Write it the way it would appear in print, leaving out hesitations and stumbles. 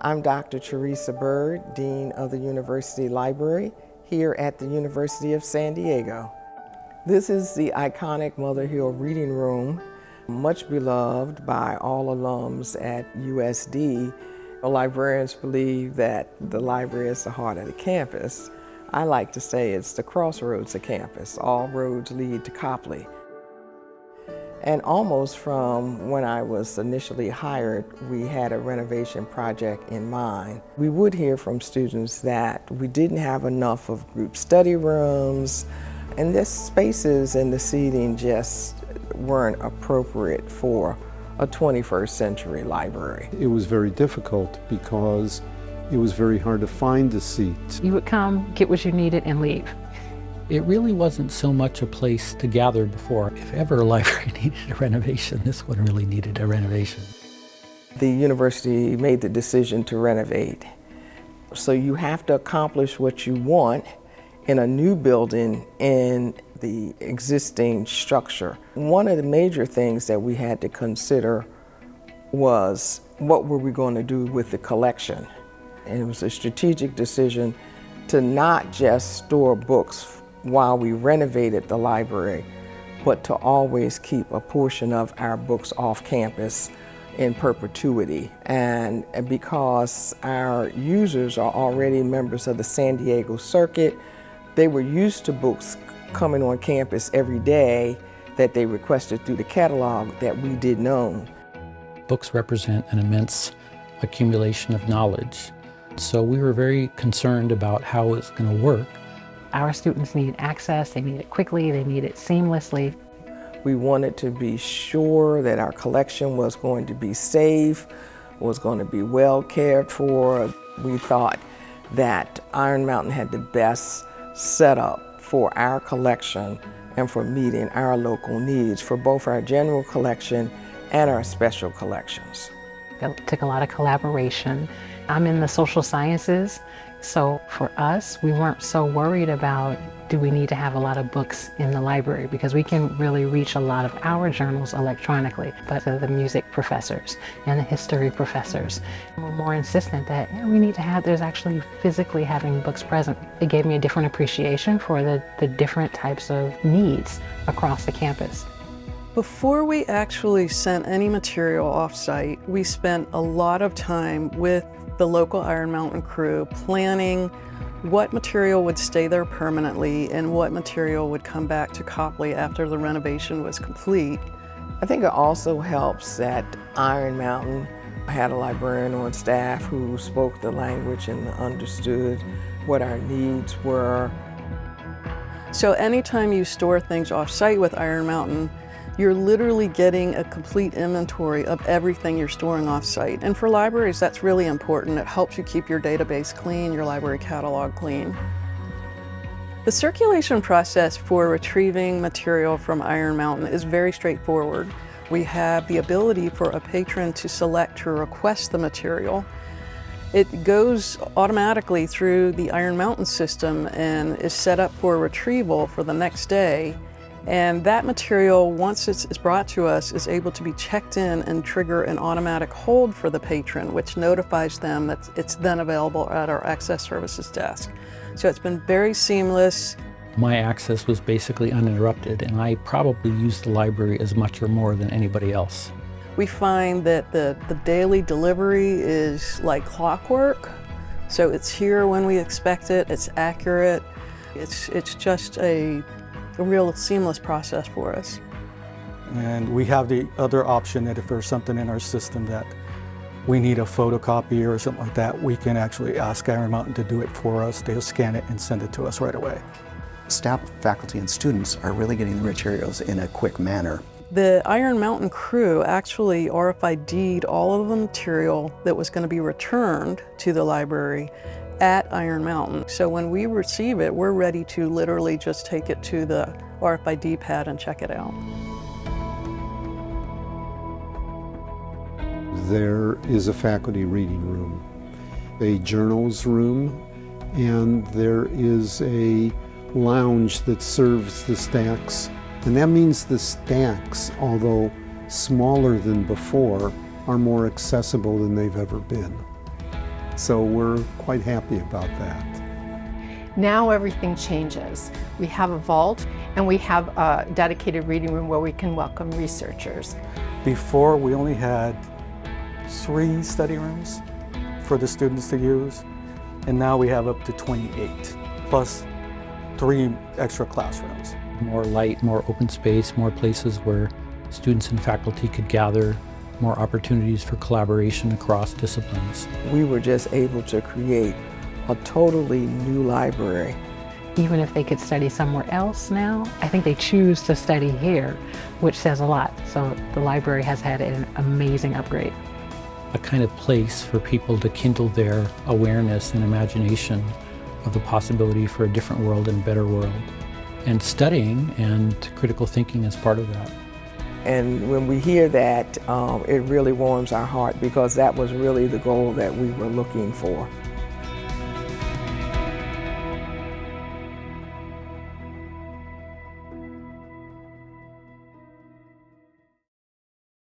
I'm Dr. Teresa Bird, Dean of the University Library here at the University of San Diego. This is the iconic Mother Hill Reading Room, much beloved by all alums at USD. Librarians believe that the library is the heart of the campus. I like to say it's the crossroads of campus. All roads lead to Copley. And almost from when I was initially hired, we had a renovation project in mind. We would hear from students that we didn't have enough of group study rooms, and the spaces and the seating just weren't appropriate for a 21st century library. It was very difficult because it was very hard to find a seat. You would come, get what you needed, and leave. It really wasn't so much a place to gather before. If ever a library needed a renovation, this one really needed a renovation. The university made the decision to renovate. So you have to accomplish what you want in a new building in the existing structure. One of the major things that we had to consider was what were we going to do with the collection? And it was a strategic decision to not just store books while we renovated the library, but to always keep a portion of our books off campus in perpetuity. And because our users are already members of the San Diego Circuit, they were used to books coming on campus every day that they requested through the catalog that we didn't own. Books represent an immense accumulation of knowledge. So we were very concerned about how it's going to work. Our students need access, they need it quickly, they need it seamlessly. We wanted to be sure that our collection was going to be safe, was going to be well cared for. We thought that Iron Mountain had the best setup for our collection and for meeting our local needs for both our general collection and our special collections. It took a lot of collaboration. I'm in the social sciences, so for us, we weren't so worried about do we need to have a lot of books in the library, because we can really reach a lot of our journals electronically. But the music professors and the history professors were more insistent that we need to have, there's actually physically having books present. It gave me a different appreciation for the different types of needs across the campus. Before we actually sent any material off-site, we spent a lot of time with the local Iron Mountain crew planning what material would stay there permanently and what material would come back to Copley after the renovation was complete. I think it also helps that Iron Mountain had a librarian on staff who spoke the language and understood what our needs were. So anytime you store things off-site with Iron Mountain, you're literally getting a complete inventory of everything you're storing off-site. And for libraries, that's really important. It helps you keep your database clean, your library catalog clean. The circulation process for retrieving material from Iron Mountain is very straightforward. We have the ability for a patron to select to request the material. It goes automatically through the Iron Mountain system and is set up for retrieval for the next day. And that material, once it's brought to us, is able to be checked in and trigger an automatic hold for the patron, which notifies them that it's then available at our access services desk. So it's been very seamless. My access was basically uninterrupted, and I probably used the library as much or more than anybody else. We find that the daily delivery is like clockwork. So it's here when we expect it, it's accurate. It's just a real seamless process for us. And we have the other option that if there's something in our system that we need a photocopy or something like that, we can actually ask Iron Mountain to do it for us. They'll scan it and send it to us right away. Staff, faculty, and students are really getting the materials in a quick manner. The Iron Mountain crew actually RFID'd all of the material that was going to be returned to the library at Iron Mountain. So when we receive it, we're ready to literally just take it to the RFID pad and check it out. There is a faculty reading room, a journals room, and there is a lounge that serves the stacks. And that means the stacks, although smaller than before, are more accessible than they've ever been. So we're quite happy about that. Now everything changes. We have a vault and we have a dedicated reading room where we can welcome researchers. Before, we only had 3 study rooms for the students to use, and now we have up to 28, plus 3 extra classrooms. More light, more open space, more places where students and faculty could gather, more opportunities for collaboration across disciplines. We were just able to create a totally new library. Even if they could study somewhere else now, I think they choose to study here, which says a lot. So the library has had an amazing upgrade. A kind of place for people to kindle their awareness and imagination of the possibility for a different world and a better world. And studying and critical thinking is part of that. And when we hear that, it really warms our heart because that was really the goal that we were looking for.